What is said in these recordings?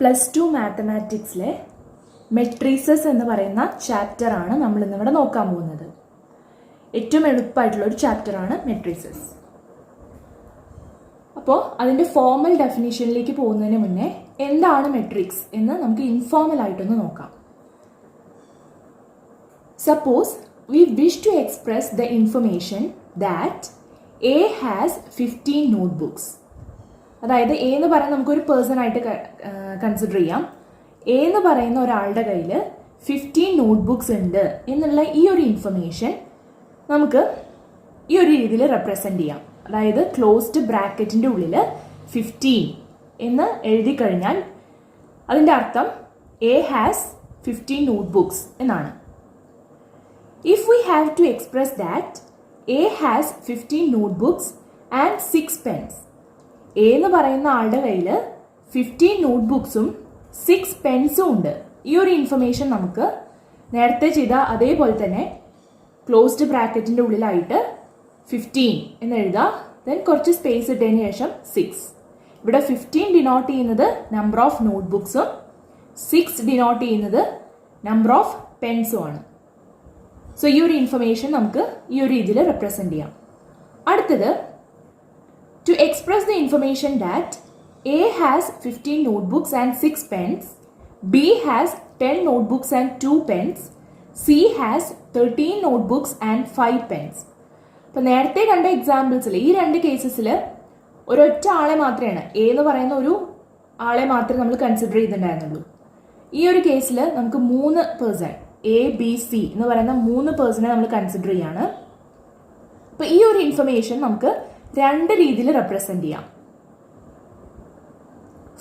+2 മാത്തമാറ്റിക്സിലെ matrices എന്ന് പറയുന്ന ചാപ്റ്ററാണ് നമ്മൾ ഇന്നിവിടെ നോക്കാൻ പോകുന്നത്. ഏറ്റവും എളുപ്പമായിട്ടുള്ള ഒരു ചാപ്റ്ററാണ് മെട്രീസസ്. അപ്പോൾ അതിൻ്റെ ഫോർമൽ ഡെഫിനിഷനിലേക്ക് പോകുന്നതിന് മുന്നേ എന്താണ് മെട്രിക്സ് എന്ന് നമുക്ക് ഇൻഫോർമൽ ആയിട്ടൊന്ന് നോക്കാം. Suppose we wish to express the information that A has 15 notebooks. അതായത് എ എന്ന് പറയുന്നത് നമുക്കൊരു പേഴ്സൺ ആയിട്ട് കൺസിഡർ ചെയ്യാം. എ എന്ന് പറയുന്ന ഒരാളുടെ കയ്യിൽ 15 നോട്ട്ബുക്സ് ഉണ്ട് എന്നുള്ള ഈ ഒരു ഇൻഫർമേഷൻ നമുക്ക് ഈ ഒരു രീതിയിൽ റെപ്രസെന്റ് ചെയ്യാം. അതായത് ക്ലോസ്ഡ് ബ്രാക്കറ്റിന്റെ ഉള്ളിൽ 15 എന്ന് എഴുതി കഴിഞ്ഞാൽ അതിന്റെ അർത്ഥം എ ഹാസ് 15 നോട്ട്ബുക്സ് എന്നാണ്. If we have to express that A has 15 notebooks and 6 pens. A എന്ന് പറയുന്ന ആളുടെ കയ്യിൽ 15 നോട്ട്ബുക്സും 6 പെൻസും ഉണ്ട്. ഈ ഒരു ഇൻഫർമേഷൻ നമുക്ക് നേരത്തെ ചെയ്ത അതേപോലെ തന്നെ ക്ലോസ്ഡ് ബ്രാക്കറ്റിന്റെ ഉള്ളിലായിട്ട് 15 എന്ന് എഴുതാം. ദെൻ കുറച്ച് സ്പേസ് ഇട്ടതിന് ശേഷം 6. ഇവിടെ 15 ഡിനോട്ട് ചെയ്യുന്നത് നമ്പർ ഓഫ് നോട്ട്ബുക്സും 6 ഡിനോട്ട് ചെയ്യുന്നത് നമ്പർ ഓഫ് പെൻസും ആണ്. സോ ഈ ഒരു ഇൻഫർമേഷൻ നമുക്ക് ഈ ഒരു രീതിയിൽ റെപ്രസെന്റ് ചെയ്യാം. അടുത്തത്, to express the information that A has 15 notebooks and 6 pens, B has 10 notebooks and 2 pens, C has 13 notebooks and 5 pens. അപ്പൊ നേരത്തെ കണ്ട എക്സാമ്പിൾസിൽ ഈ രണ്ട് കേസസിൽ ഒരൊറ്റ ആളെ മാത്രമാണ്, എ എന്ന് പറയുന്ന ഒരു ആളെ മാത്രമേ നമ്മൾ കൺസിഡർ ചെയ്തിട്ടുണ്ടായിരുന്നുള്ളൂ. ഈ ഒരു കേസിൽ നമുക്ക് 3 പേഴ്സൺ, എ ബി സി എന്ന് പറയുന്ന 3 പേഴ്സണെ നമ്മൾ കൺസിഡർ ചെയ്യാണ്. അപ്പൊ ഈ ഒരു ഇൻഫർമേഷൻ നമുക്ക് 2 രീതിയിൽ റെപ്രസെന്റ് ചെയ്യാം.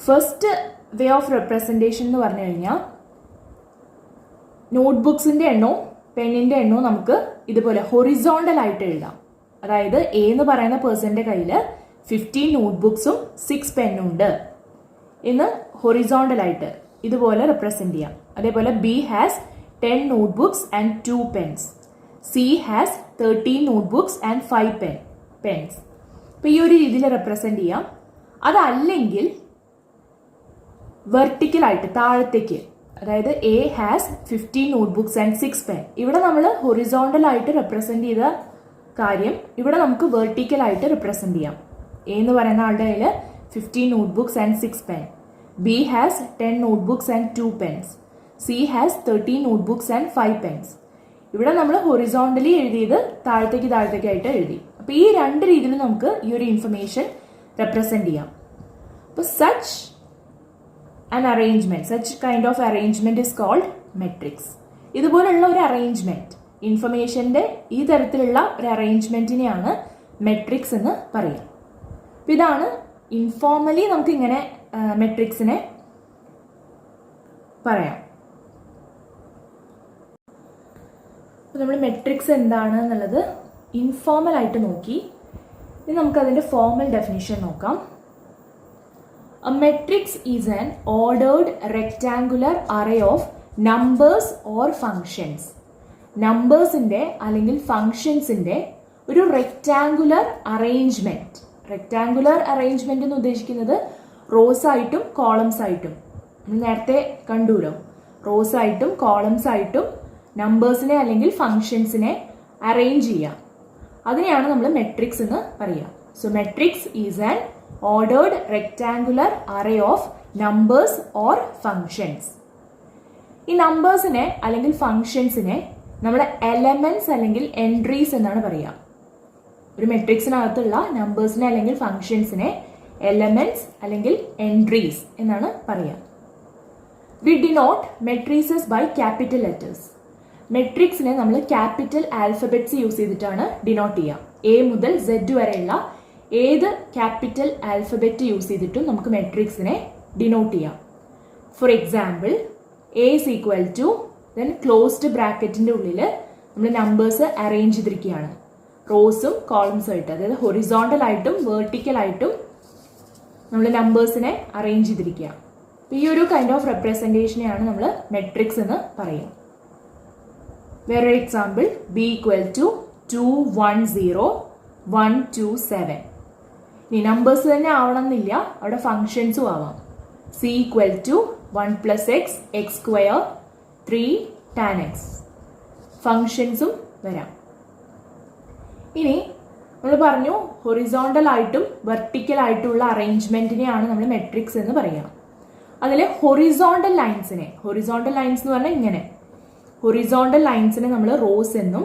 ഫസ്റ്റ് വേ ഓഫ് റെപ്രസെന്റേഷൻ എന്ന് പറഞ്ഞു കഴിഞ്ഞാൽ നോട്ട്ബുക്സിന്റെ എണ്ണവും പെന്നിന്റെ എണ്ണവും നമുക്ക് ഇതുപോലെ ഹൊറിസോണ്ടൽ ആയിട്ട് എഴുതാം. അതായത് എ എന്ന് പറയുന്ന പേഴ്സന്റെ കയ്യിൽ 15 നോട്ട്ബുക്സും 6 പെന്നും ഉണ്ട് എന്ന് ഹൊറിസോണ്ടൽ ആയിട്ട് ഇതുപോലെ റെപ്രസെന്റ് ചെയ്യാം. അതേപോലെ B has 10 notebooks and 2 pens. C has 13 notebooks and 5 pens. അപ്പോൾ ഈ ഒരു രീതിയിൽ റെപ്രസെന്റ് ചെയ്യാം. അതല്ലെങ്കിൽ വെർട്ടിക്കൽ ആയിട്ട് താഴത്തേക്ക്, അതായത് A has 15 notebooks and 6 pen. ഇവിടെ നമ്മൾ ഹൊറിസോണ്ടൽ ആയിട്ട് റെപ്രസെന്റ് ചെയ്ത കാര്യം ഇവിടെ നമുക്ക് വെർട്ടിക്കൽ ആയിട്ട് റെപ്രസെന്റ് ചെയ്യാം. എ എന്ന് പറയുന്ന ആളുടെ കയ്യിൽ 15 notebooks and 6 pen, B has 10 notebooks and 2 pens, C has 13 notebooks and 5 pens. ഇവിടെ നമ്മൾ ഹൊറിസോണ്ടലി എഴുതിയത് താഴത്തേക്കായിട്ട് എഴുതി. അപ്പൊ ഈ 2 രീതിയിൽ നമുക്ക് ഈ ഒരു ഇൻഫർമേഷൻ റെപ്രസെന്റ് ചെയ്യാം. അപ്പൊ such kind of arrangement is called matrix. ഇതുപോലുള്ള ഒരു അറേഞ്ച്മെന്റ്, ഇൻഫർമേഷന്റെ ഈ തരത്തിലുള്ള ഒരു അറേഞ്ച്മെന്റിനെയാണ് മെട്രിക്സ് എന്ന് പറയാം. അപ്പൊ ഇതാണ് ഇൻഫോർമലി നമുക്ക് ഇങ്ങനെ മെട്രിക്സിനെ പറയാം. നമ്മൾ മെട്രിക്സ് എന്താണ് എന്നുള്ളത് ഇൻഫോർമൽ ആയിട്ട് നോക്കി. ഇനി നമുക്ക് അതിന്റെ ഫോർമൽ ഡെഫിനിഷൻ നോക്കാം. A matrix is an ordered rectangular array of numbers or functions. നമ്പേഴ്സിന്റെ അല്ലെങ്കിൽ ഫങ്ഷൻസിന്റെ ഒരു റെക്ടാങ്കുലർ അറേഞ്ച്മെന്റ്. റെക്ടാങ്കുലർ അറേഞ്ച്മെന്റ് എന്ന് ഉദ്ദേശിക്കുന്നത് റോസ് ആയിട്ടും കോളംസ് ആയിട്ടും, നേരത്തെ കണ്ടുല്ലോ, റോസ് ആയിട്ടും കോളംസ് ആയിട്ടും നമ്പേഴ്സിനെ അല്ലെങ്കിൽ ഫങ്ഷൻസിനെ അറേഞ്ച് ചെയ്യാം. അതിനെയാണ് നമ്മൾ മെട്രിക്സ് എന്ന് പറയുക. So matrix is an ordered rectangular array of numbers or functions. ഈ നമ്പേഴ്സിനെ അല്ലെങ്കിൽ ഫങ്ഷൻസിനെ നമ്മൾ എലമെന്റ്സ് അല്ലെങ്കിൽ എൻട്രീസ് എന്നാണ് പറയുക. ഒരു മെട്രിക്സിനകത്തുള്ള നമ്പേഴ്സിനെ അല്ലെങ്കിൽ ഫങ്ഷൻസിനെ എലമെന്റ്സ് അല്ലെങ്കിൽ എൻട്രീസ് എന്നാണ് പറയുക. We denote matrices by capital letters. മെട്രിക്സിനെ നമ്മൾ ക്യാപിറ്റൽ ആൽഫബറ്റ്സ് യൂസ് ചെയ്തിട്ടാണ് ഡിനോട്ട് ചെയ്യുക. എ മുതൽ സെഡ് വരെയുള്ള ഏത് ക്യാപിറ്റൽ ആൽഫബറ്റ് യൂസ് ചെയ്തിട്ടും നമുക്ക് മെട്രിക്സിനെ ഡിനോട്ട് ചെയ്യാം. For example, A is equal to, then closed ബ്രാക്കറ്റിന്റെ ഉള്ളിൽ നമ്മൾ നമ്പേഴ്സ് അറേഞ്ച് ചെയ്തിരിക്കുകയാണ്, റോസും കോളംസും ആയിട്ട്. അതായത് ഹൊറിസോണ്ടൽ ആയിട്ടും വെർട്ടിക്കൽ ആയിട്ടും നമ്മൾ നമ്പേഴ്സിനെ അറേഞ്ച് ചെയ്തിരിക്കുക. ഈ ഒരു കൈൻഡ് ഓഫ് റെപ്രസെന്റേഷനെയാണ് നമ്മൾ മെട്രിക്സ് എന്ന് പറയുക. വേറൊരു എക്സാമ്പിൾ, ബി ഈക്വൽ ടു 2 1 0 1 2 7. ഈ നമ്പേഴ്സ് തന്നെ ആവണമെന്നില്ല, അവിടെ ഫങ്ഷൻസും ആവാം. C equal to 1 plus x x square 3 tan x. ഫങ്ഷൻസും വരാം. ഇനി നമ്മൾ പറഞ്ഞു ഹൊറിസോണ്ടൽ ആയിട്ടും വെർട്ടിക്കൽ ആയിട്ടുള്ള അറേഞ്ച്മെന്റിനെയാണ് നമ്മൾ മെട്രിക്സ് എന്ന് പറയുക. അതിൽ ഹൊറിസോണ്ടൽ ലൈൻസ് എന്ന് പറഞ്ഞാൽ ഇങ്ങനെ, ഹൊറിസോണ്ടൽ ലൈൻസിനെ നമ്മൾ റോസ് എന്നും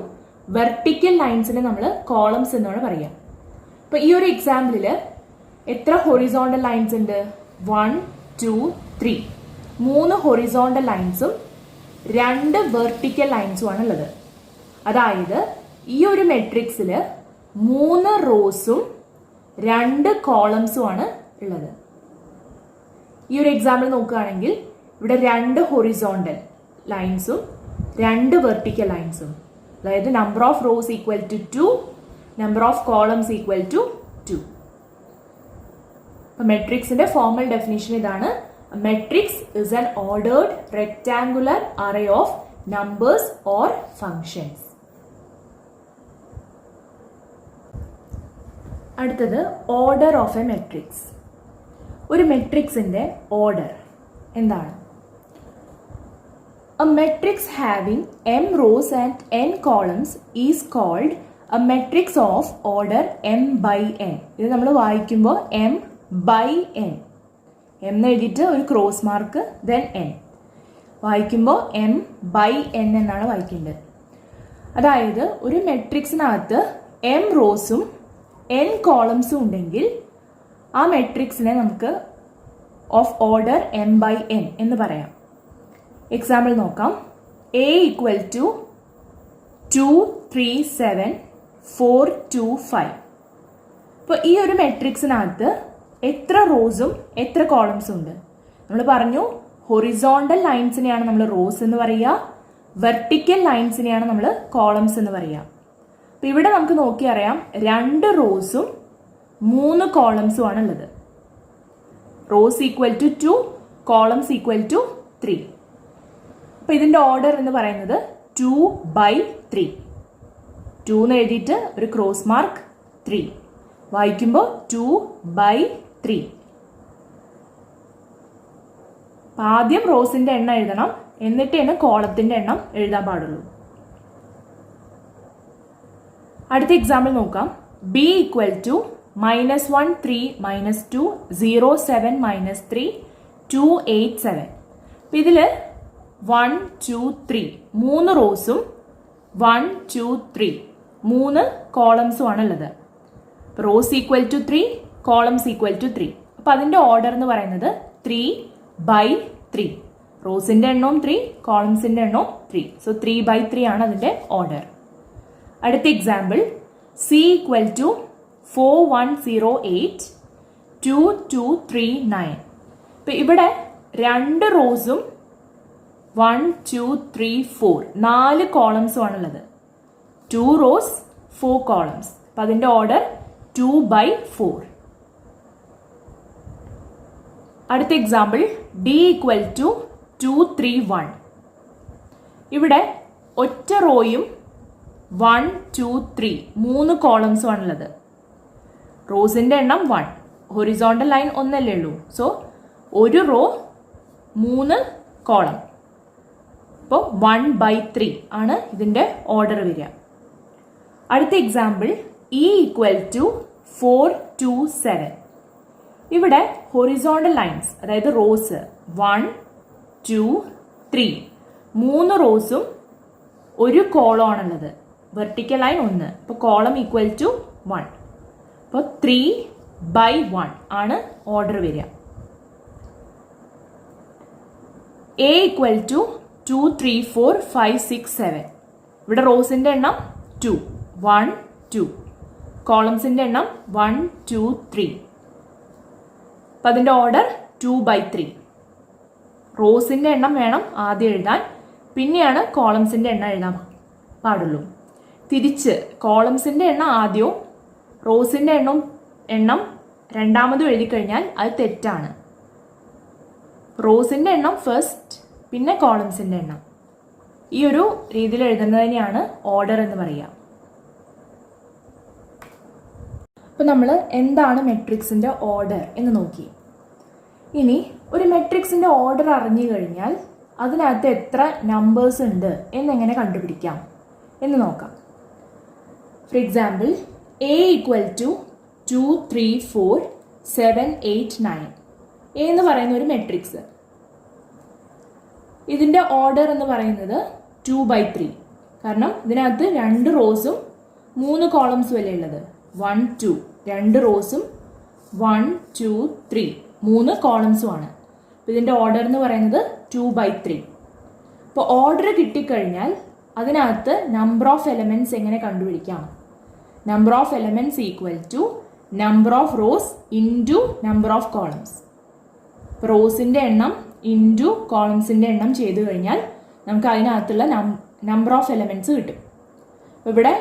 വെർട്ടിക്കൽ ലൈൻസിനെ നമ്മൾ കോളംസ് എന്നാണ് പറയുക. അപ്പൊ ഈ ഒരു എക്സാമ്പിളിൽ എത്ര ഹൊറിസോണ്ടൽ ലൈൻസ് ഉണ്ട്? 1 2 3 3 ഹൊറിസോണ്ടൽ ലൈൻസും 2 വെർട്ടിക്കൽ ലൈൻസും ആണ് ഉള്ളത്. അതായത് ഈ ഒരു മെട്രിക്സിൽ 3 റോസും 2 കോളംസും ആണ് ഉള്ളത്. ഈ ഒരു എക്സാമ്പിൾ നോക്കുകയാണെങ്കിൽ ഇവിടെ 2 ഹൊറിസോണ്ടൽ ലൈൻസും 2 വെർട്ടിക്കൽ ലൈൻസും, അതായത് number of rows equal to 2, number of columns equal to 2. മെട്രിക്സിന്റെ ഫോർമൽ ഡെഫിനിഷൻ ഇതാണ്. Matrix is an ordered rectangular array of numbers or functions. അടുത്തത് ഓർഡർ ഓഫ് എ മെട്രിക്സ്. ഒരു മെട്രിക്സിന്റെ ഓർഡർ എന്താണ്? A matrix having m rows and n columns is called a matrix of order m by n. ഇത് നമ്മൾ വായിക്കുമ്പോൾ m by n എന്ന് എഴുതിയിട്ട് ഒരു ക്രോസ് മാർക്ക് ദെൻ n വായിക്കുമ്പോൾ m by n എന്നാണ് വായിക്കേണ്ടത്. അതായത് ഒരു മെട്രിക്സിനകത്ത് m റോസും n കോളംസും ഉണ്ടെങ്കിൽ ആ മെട്രിക്സിനെ നമുക്ക് of order m by n എന്ന് പറയാം. എക്സാമ്പിൾ നോക്കാം. A equal to 2 3 7 4 2 5. അപ്പോൾ ഈ ഒരു മെട്രിക്സിനകത്ത് എത്ര റോസും എത്ര കോളംസും ഉണ്ട്? നമ്മൾ പറഞ്ഞു ഹൊറിസോണ്ടൽ ലൈൻസിനെയാണ് നമ്മൾ റോസ് എന്ന് പറയുക, വെർട്ടിക്കൽ ലൈൻസിനെയാണ് നമ്മൾ കോളംസ് എന്ന് പറയുക. അപ്പോൾ ഇവിടെ നമുക്ക് നോക്കി അറിയാം 2 റോസും 3 കോളംസും ആണ് ഉള്ളത്. Rows equal to 2, columns equal to 3. അപ്പൊ ഇതിന്റെ ഓർഡർ എന്ന് പറയുന്നത് 2 by 3. 2 എന്ന് എഴുതിയിട്ട് ഒരു ക്രോസ് മാർക്ക് 3 വായിക്കുമ്പോൾ 2 by 3. ആദ്യം റോസിന്റെ എണ്ണം എഴുതണം, എന്നിട്ടാണ് കോളത്തിന്റെ എണ്ണം എഴുതാൻ പാടുള്ളൂ. അടുത്ത എക്സാമ്പിൾ നോക്കാം. B equal to -1 3 -2 0 7 -3 2 8 7. അപ്പൊ ഇതില് 1 2 3 3 റോസും 1 2 3 3 കോളംസും ആണ് ഉള്ളത്. Rows equal to 3, columns equal to 3. അപ്പൊ അതിന്റെ ഓർഡർ എന്ന് പറയുന്നത് 3 by 3. റോസിന്റെ എണ്ണവും 3, കോളംസിന്റെ എണ്ണവും 3. സോ 3 by 3 ആണ് അതിന്റെ ഓർഡർ. അടുത്ത എക്സാമ്പിൾ C ഈക്വൽ ടു 4 1 0 8 2 2 3 9. അപ്പൊ ഇവിടെ 2 റോസും 1 2 3 4 4 കോളംസും ആണുള്ളത്. 2 റോസ് 4 കോളംസ്. അപ്പൊ അതിന്റെ ഓർഡർ 2 by 4. അടുത്ത എക്സാമ്പിൾ D ഈക്വൽ ടു 2 3 1. ഇവിടെ ഒറ്റ റോയും 1 2 3 3 കോളംസും ആണുള്ളത്. റോസിന്റെ എണ്ണം 1, ഹൊറിസോണ്ടൽ ലൈൻ ഒന്നല്ലേ ഉള്ളൂ. സോ ഒരു റോ 3 കോളം. അപ്പോൾ 1 by 3 ആണ് ഇതിന്റെ ഓർഡർ വരിക. അടുത്ത എക്സാമ്പിൾ E ഈക്വൽ ടു 4 2 7. ഇവിടെ ഹൊറിസോണ്ടൽ ലൈൻസ്, അതായത് റോസ് 1 2 3 3 റോസും ഒരു കോളം ആണുള്ളത്. Vertical line 1. അപ്പോൾ കോളം ഈക്വൽ ടു 1. അപ്പോൾ 3 by 1 ആണ് ഓർഡർ വരിക. A equal to 2 3 4 5 6 7. ഇവിടെ റോസിന്റെ എണ്ണം 2 1 2, കോളംസിന്റെ എണ്ണം 1 2 3. അപ്പം അതിന്റെ ഓർഡർ 2 by 3. റോസിന്റെ എണ്ണം വേണം ആദ്യം എഴുതാൻ, പിന്നെയാണ് കോളംസിന്റെ എണ്ണം എഴുതാൻ പാടുള്ളൂ. തിരിച്ച് കോളംസിന്റെ എണ്ണം ആദ്യവും റോസിന്റെ എണ്ണം രണ്ടാമതും എഴുതി കഴിഞ്ഞാൽ അത് തെറ്റാണ്. റോസിന്റെ എണ്ണം ഫസ്റ്റ്, പിന്നെ കോളംസിന്റെ എണ്ണം. ഈ ഒരു രീതിയിൽ എഴുതുന്നതിനെയാണ് ഓർഡർ എന്ന് പറയുക. അപ്പൊ നമ്മൾ എന്താണ് മെട്രിക്സിന്റെ ഓർഡർ എന്ന് നോക്കി. ഇനി ഒരു മെട്രിക്സിൻ്റെ ഓർഡർ അറിഞ്ഞു കഴിഞ്ഞാൽ അതിനകത്ത് എത്ര നമ്പേഴ്സ് ഉണ്ട് എന്നെങ്ങനെ കണ്ടുപിടിക്കാം എന്ന് നോക്കാം. For example, A equal to 2, 3, 4, 7, 8, 9 എന്ന് പറയുന്ന ഒരു മെട്രിക്സ്. ഇതിൻ്റെ ഓർഡർ എന്ന് പറയുന്നത് 2/3. കാരണം ഇതിനകത്ത് 2 റോസും 3 കോളംസും അല്ലേ ഉള്ളത്. 1, 2 2 റോസും 1, 2, 3 3 കോളംസും ആണ്. അപ്പോൾ ഇതിൻ്റെ ഓർഡർ എന്ന് പറയുന്നത് 2/3. അപ്പോൾ ഓർഡർ കിട്ടിക്കഴിഞ്ഞാൽ അതിനകത്ത് നമ്പർ ഓഫ് എലമെൻറ്റ്സ് എങ്ങനെ കണ്ടുപിടിക്കാം? Number of elements equal to number of rows into number of columns. റോസിൻ്റെ എണ്ണം ഇൻറ്റു കോളംസിൻ്റെ എണ്ണം ചെയ്തു കഴിഞ്ഞാൽ നമുക്ക് അതിനകത്തുള്ള നമ്പർ ഓഫ് എലമെൻറ്റ്സ് കിട്ടും. അപ്പോൾ ഇവിടെ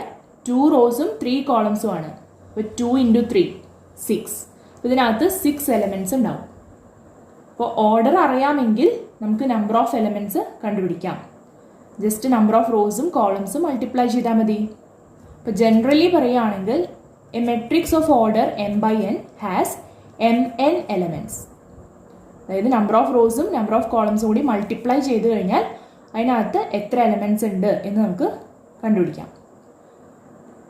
2 റോസും 3 കോളംസും ആണ്. അപ്പോൾ 2 × 3 6. ഇതിനകത്ത് 6 എലമെൻറ്റ്സ് ഉണ്ടാവും. അപ്പോൾ ഓർഡർ അറിയാമെങ്കിൽ നമുക്ക് നമ്പർ ഓഫ് എലമെൻറ്റ്സ് കണ്ടുപിടിക്കാം. ജസ്റ്റ് നമ്പർ ഓഫ് റോസും കോളംസും മൾട്ടിപ്ലൈ ചെയ്താൽ മതി. അപ്പോൾ ജനറലി പറയുകയാണെങ്കിൽ A matrix of order m/n has mn elements. അതായത് നമ്പർ ഓഫ് റോസും നമ്പർ ഓഫ് കോളംസും കൂടി മൾട്ടിപ്ലൈ ചെയ്ത് കഴിഞ്ഞാൽ അതിനകത്ത് എത്ര എലമെൻറ്റ്സ് ഉണ്ട് എന്ന് നമുക്ക് കണ്ടുപിടിക്കാം.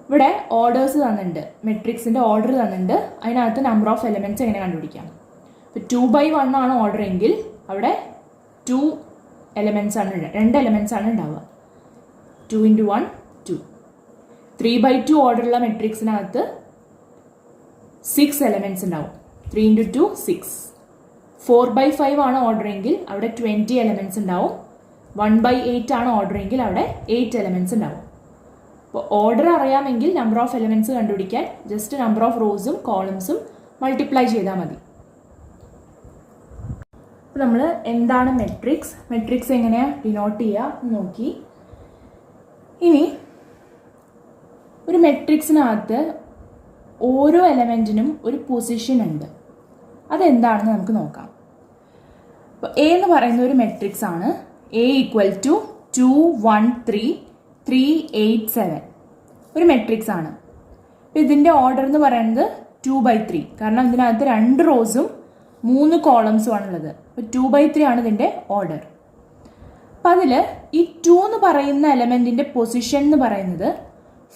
ഇവിടെ ഓർഡേഴ്സ് തന്നിട്ടുണ്ട്, മെട്രിക്സിൻ്റെ ഓർഡർ തന്നിട്ടുണ്ട്. അതിനകത്ത് നമ്പർ ഓഫ് എലമെൻറ്റ്സ് എങ്ങനെ കണ്ടുപിടിക്കാം? ഇപ്പോൾ 2/1 ആണ് ഓർഡർ എങ്കിൽ അവിടെ 2 എലമെൻറ്റ്സ് ആണ്, 2 എലമെൻറ്റ്സ് ആണ് ഉണ്ടാവുക. 2 × 1 2. 3/2 ഓർഡറുള്ള മെട്രിക്സിനകത്ത് 6 എലമെൻറ്റ്സ് ഉണ്ടാവും. 3 × 2 6. 4/5 ആണ് ഓർഡർ എങ്കിൽ അവിടെ 20 എലമെൻറ്റ്സ് ഉണ്ടാവും. 1/8 ആണ് ഓർഡർ എങ്കിൽ അവിടെ 8 എലമെൻറ്റ്സ് ഉണ്ടാവും. അപ്പോൾ ഓർഡർ അറിയാമെങ്കിൽ നമ്പർ ഓഫ് എലമെൻറ്റ്സ് കണ്ടുപിടിക്കാൻ ജസ്റ്റ് നമ്പർ ഓഫ് റോസും കോളംസും മൾട്ടിപ്ലൈ ചെയ്താൽ മതി. അപ്പോൾ നമ്മൾ എന്താണ് മെട്രിക്സ് എങ്ങനെയാണ് ഡിനോട്ട് ചെയ്യുക നോക്കി. ഇനി ഒരു മെട്രിക്സിനകത്ത് ഓരോ എലമെൻറ്റിനും ഒരു പൊസിഷൻ ഉണ്ട്. അതെന്താണെന്ന് നമുക്ക് നോക്കാം. അപ്പോൾ എ എന്ന് പറയുന്ന ഒരു മെട്രിക്സ് ആണ്. എ ഈക്വൽ ടു 2, 1, 3, 3, 8, 7 ഒരു മെട്രിക്സ് ആണ്. അപ്പോൾ ഇതിൻ്റെ ഓർഡർ എന്ന് പറയുന്നത് 2/3. കാരണം ഇതിനകത്ത് 2 റോസും 3 കോളംസും ആണുള്ളത്. അപ്പോൾ 2/3 ആണ് ഇതിൻ്റെ ഓർഡർ. അപ്പം അതിൽ ഈ 2 എന്ന് പറയുന്ന എലമെൻറ്റിൻ്റെ പൊസിഷൻ എന്ന് പറയുന്നത്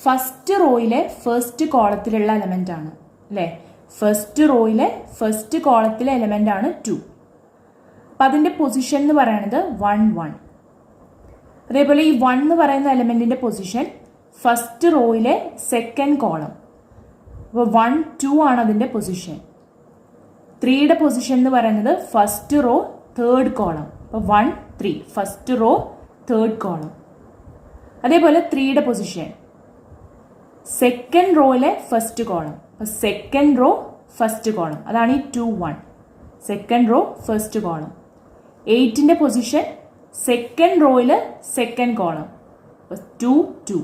ഫസ്റ്റ് റോയിലെ ഫസ്റ്റ് കോളത്തിലുള്ള എലമെൻ്റ് ആണ് അല്ലേ. ഫസ്റ്റ് റോയിലെ ഫസ്റ്റ് കോളത്തിലെ എലമെൻ്റ് ആണ് 2. അപ്പം അതിൻ്റെ പൊസിഷൻ എന്ന് പറയുന്നത് 1, 1. അതേപോലെ ഈ 1 എന്ന് പറയുന്ന എലമെൻറ്റിൻ്റെ പൊസിഷൻ ഫസ്റ്റ് റോയിലെ സെക്കൻഡ് കോളം. അപ്പോൾ 1, 2 ആണ് അതിൻ്റെ പൊസിഷൻ. 3യുടെ പൊസിഷൻ എന്ന് പറയുന്നത് ഫസ്റ്റ് റോ തേർഡ് കോളം. അപ്പോൾ 1, 3 ഫസ്റ്റ് റോ തേർഡ് കോളം. അതേപോലെ 3യുടെ പൊസിഷൻ സെക്കൻഡ് റോയിലെ ഫസ്റ്റ് കോളം. അപ്പോൾ സെക്കൻഡ് റോ ഫസ്റ്റ് കോളം, അതാണ് ഈ 2, 1 സെക്കൻഡ് റോ ഫസ്റ്റ് കോളം. 8ൻ്റെ പൊസിഷൻ സെക്കൻഡ് റോയിൽ സെക്കൻഡ് കോളം. അപ്പോൾ 2, 2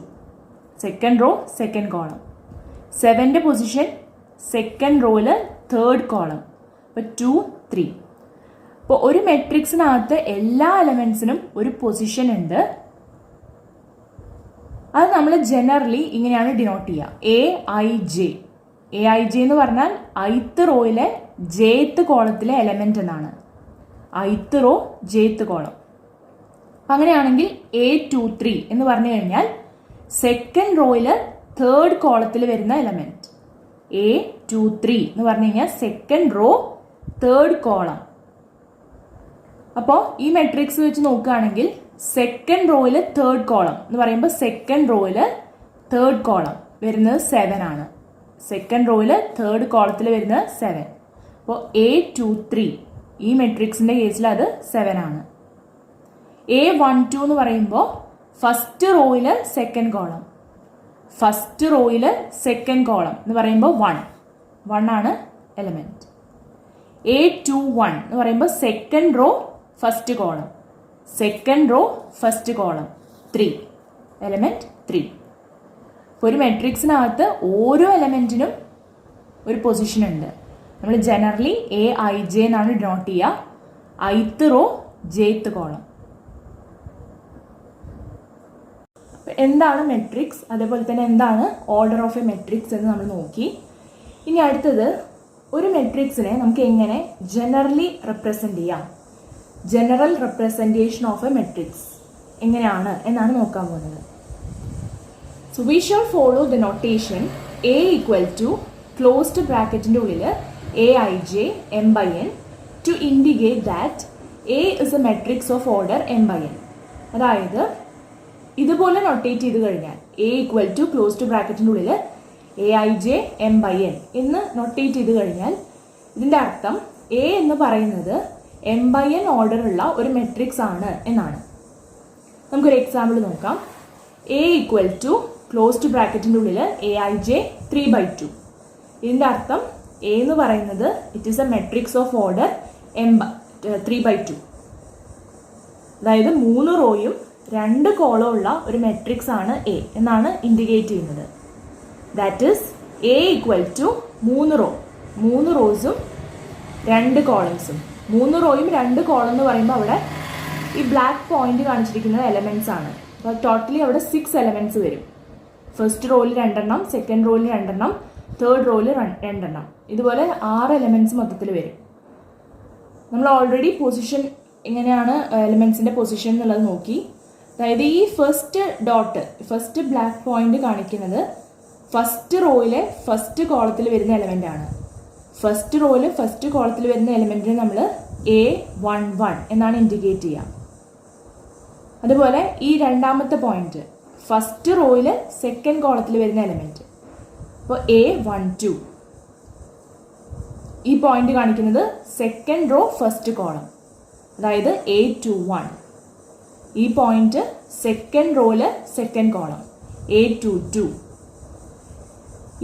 സെക്കൻഡ് റോ സെക്കൻഡ് കോളം. 7ൻ്റെ പൊസിഷൻ സെക്കൻഡ് റോയിൽ തേർഡ് കോളം. അപ്പോൾ 2, 3. അപ്പോൾ ഒരു മെട്രിക്സിനകത്ത് എല്ലാ എലമെൻസിനും ഒരു പൊസിഷൻ ഉണ്ട്. അത് നമ്മൾ ജനറലി ഇങ്ങനെയാണ് ഡിനോട്ട് ചെയ്യുക. AIJ എന്ന് പറഞ്ഞാൽ ith റോയിലെ jth കോളത്തിലെ എലമെന്റ് എന്നാണ്. ith row jth column. അങ്ങനെയാണെങ്കിൽ A23 എന്ന് പറഞ്ഞു കഴിഞ്ഞാൽ സെക്കൻഡ് റോയിൽ തേർഡ് കോളത്തിൽ വരുന്ന എലമെന്റ്. A23 എന്ന് പറഞ്ഞു കഴിഞ്ഞാൽ സെക്കൻഡ് റോ തേർഡ് കോളം. അപ്പോൾ ഈ മെട്രിക്സ് വെച്ച് നോക്കുകയാണെങ്കിൽ സെക്കൻഡ് റോയിൽ തേർഡ് കോളം എന്ന് പറയുമ്പോൾ സെക്കൻഡ് റോയിൽ തേർഡ് കോളം വരുന്നത് 7 ആണ്. സെക്കൻഡ് റോയിൽ തേർഡ് കോളത്തിൽ വരുന്നത് 7. അപ്പോൾ A23 ഈ മെട്രിക്സിൻ്റെ കേസിൽ അത് 7 ആണ്. A12 എന്ന് പറയുമ്പോൾ ഫസ്റ്റ് റോയിൽ സെക്കൻഡ് കോളം. ഫസ്റ്റ് റോയിൽ സെക്കൻഡ് കോളം എന്ന് പറയുമ്പോൾ 1 ആണ് എലമെന്റ്. A21 എന്ന് പറയുമ്പോൾ second row first column. Second row first column 3 element 3. ഒരു മെട്രിക്സിനകത്ത് ഓരോ എലമെന്റിനും ഒരു പൊസിഷൻ ഉണ്ട്. നമ്മൾ ജനറലി AIJ എന്നാണ് ഡിനോട്ട് ചെയ്യുക. ith row jth column. എന്താണ് മെട്രിക്സ്, അതേപോലെ തന്നെ എന്താണ് ഓർഡർ ഓഫ് എ മെട്രിക്സ് എന്ന് നമ്മൾ നോക്കി. ഇനി അടുത്തത് ഒരു മെട്രിക്സിനെ നമുക്ക് എങ്ങനെ ജനറലി റെപ്രസെന്റ് ചെയ്യാം? General representation of a matrix എങ്ങനെയാണ് എന്നാണ് നോക്കാൻ പോകുന്നത്. So we shall follow the notation A equal to closed ബ്രാക്കറ്റിന്റെ ഉള്ളിൽ aij m/n to indicate that A is a matrix of order m/n. അതായത് ഇതുപോലെ നൊട്ടേറ്റ് ചെയ്ത് കഴിഞ്ഞാൽ എ ഈക്വൽ ടു ക്ലോസ്ഡ് ബ്രാക്കറ്റിന്റെ ഉള്ളിൽ aij m/n എന്ന് നൊട്ടേറ്റ് ചെയ്ത് കഴിഞ്ഞാൽ ഇതിന്റെ അർത്ഥം എ എന്ന് പറയുന്നത് m/n ഓർഡർ ഉള്ള ഒരു മെട്രിക്സ് ആണ് എന്നാണ്. നമുക്കൊരു എക്സാമ്പിൾ നോക്കാം. എ ഈക്വൽ ടു ക്ലോസ്ഡ് ബ്രാക്കറ്റിന്റെ ഉള്ളിൽ aij 3/2. ഇതിന്റെ അർത്ഥം എ എന്ന് പറയുന്നത് it is A matrix of order 3/2. അതായത് 3 റോയും 2 കോളവും ഉള്ള ഒരു മെട്രിക്സ് ആണ് എ എന്നാണ് ഇൻഡിക്കേറ്റ് ചെയ്യുന്നത്. That is A equal to 3 row, 3 റോസും 2 കോളംസും. 3 റോയും 2 കോളം എന്ന് പറയുമ്പോൾ അവിടെ ഈ ബ്ലാക്ക് പോയിന്റ് കാണിച്ചിരിക്കുന്നത് എലമെന്റ്സ് ആണ്. അപ്പോൾ ടോട്ടലി അവിടെ 6 എലമെന്റ്സ് വരും. ഫസ്റ്റ് റോയിൽ 2 എണ്ണം, സെക്കൻഡ് റോയിൽ 2 എണ്ണം, തേർഡ് റോയിൽ 2 എണ്ണം. ഇതുപോലെ 6 എലമെന്റ്സ് മൊത്തത്തിൽ വരും. നമ്മൾ ഓൾറെഡി പൊസിഷൻ എങ്ങനെയാണ് എലമെന്റ്സിന്റെ പൊസിഷൻ എന്നുള്ളത് നോക്കി. അതായത് ഈ first dot, first black point കാണിക്കുന്നത് ഫസ്റ്റ് റോയിലെ ഫസ്റ്റ് കോളത്തിൽ വരുന്ന എലമെന്റ് ആണ്. ഫസ്റ്റ് റോയിൽ ഫസ്റ്റ് കോളത്തിൽ വരുന്ന എലമെന്റിനെ നമ്മൾ A11 എന്നാണ് ഇൻഡിക്കേറ്റ് ചെയ്യുക. അതുപോലെ ഈ രണ്ടാമത്തെ പോയിന്റ് ഫസ്റ്റ് റോയില് സെക്കൻഡ് കോളത്തിൽ വരുന്ന എലമെന്റ്, അപ്പോൾ A12. ഈ പോയിന്റ് കാണിക്കുന്നത് സെക്കൻഡ് റോ ഫസ്റ്റ് കോളം, അതായത് A21. ഈ പോയിന്റ് സെക്കൻഡ് റോയില് സെക്കൻഡ് കോളം A22.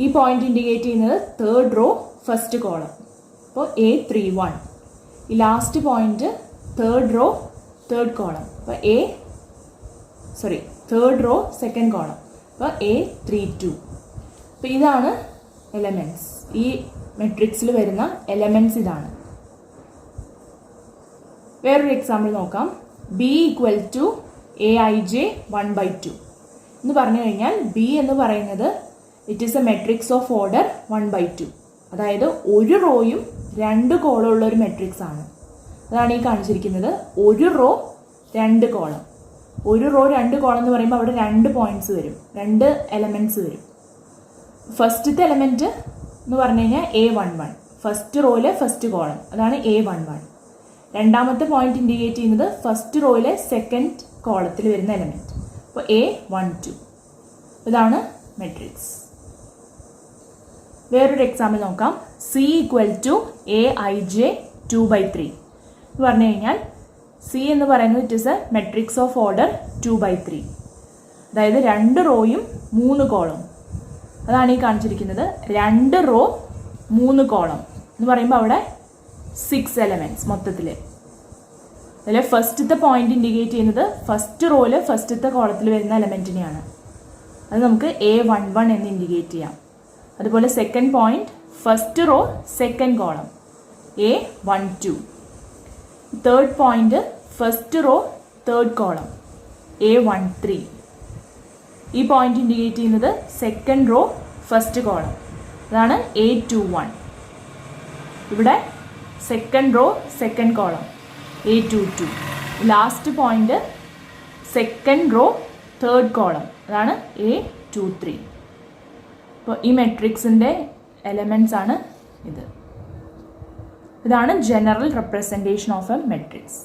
ഈ പോയിന്റ് ഇൻഡിക്കേറ്റ് ചെയ്യുന്നത് തേർഡ് റോ ഫസ്റ്റ് കോളം, അപ്പോൾ A31. ഈ last point third row third column, അപ്പോൾ തേർഡ് റോ സെക്കൻഡ് കോളം, അപ്പോൾ A32. അപ്പോൾ ഇതാണ് എലമെന്റ്സ്. ഈ മെട്രിക്സിൽ വരുന്ന എലമെന്റ്സ് ഇതാണ്. വേറൊരു എക്സാമ്പിൾ നോക്കാം. ബി ഈക്വൽ ടു aij 1/2 എന്ന് പറഞ്ഞു കഴിഞ്ഞാൽ ബി എന്ന് പറയുന്നത് it is A matrix of order 1/2. അതായത് 1 റോയും 2 കോളം ഉള്ള ഒരു മെട്രിക്സ് ആണ്. അതാണ് ഈ കാണിച്ചിരിക്കുന്നത്. 1 റോ 2 കോളം. 1 റോ 2 കോളം എന്ന് പറയുമ്പോൾ അവിടെ 2 പോയിന്റ്സ് വരും, 2 എലമെന്റ്സ് വരും. ഫസ്റ്റത്തെ എലമെന്റ് എന്ന് പറഞ്ഞു കഴിഞ്ഞാൽ A11, ഫസ്റ്റ് റോയിലെ ഫസ്റ്റ് കോളം, അതാണ് A11. രണ്ടാമത്തെ പോയിന്റ് ഇൻഡിക്കേറ്റ് ചെയ്യുന്നത് ഫസ്റ്റ് റോയിലെ സെക്കൻഡ് കോളത്തിൽ വരുന്ന എലമെന്റ്, അപ്പോൾ A12. ഇതാണ് മെട്രിക്സ്. വേറൊരു എക്സാമ്പിൾ നോക്കാം. സി ഈക്വൽ ടു aij 2/3 എന്ന് പറഞ്ഞു കഴിഞ്ഞാൽ സി എന്ന് പറയുന്നത് it is a matrix of order 2/3. അതായത് 2 റോയും 3 കോളം, അതാണ് ഈ കാണിച്ചിരിക്കുന്നത്. 2 റോ 3 കോളം എന്ന് പറയുമ്പോൾ അവിടെ 6 എലമെന്റ്സ് മൊത്തത്തിൽ. അതിൽ ഫസ്റ്റത്തെ പോയിന്റ് ഇൻഡിക്കേറ്റ് ചെയ്യുന്നത് ഫസ്റ്റ് റോയില് ഫസ്റ്റത്തെ കോളത്തിൽ വരുന്ന എലമെന്റിനെയാണ്. അത് നമുക്ക് A11 എന്ന് ഇൻഡിക്കേറ്റ് ചെയ്യാം. അതുപോലെ second point first row second column A12. Third point first row third column A13. ഈ പോയിന്റ് ഇൻഡിക്കേറ്റ് ചെയ്യുന്നത് സെക്കൻഡ് റോ ഫസ്റ്റ് കോളം, അതാണ് A21. ഇവിടെ second row second column A22. Last point second row third column, അതാണ് A23. അപ്പോൾ ഈ മെട്രിക്സിൻ്റെ elements ആണ് ഇത്. ഇതാണ് general representation of a matrix.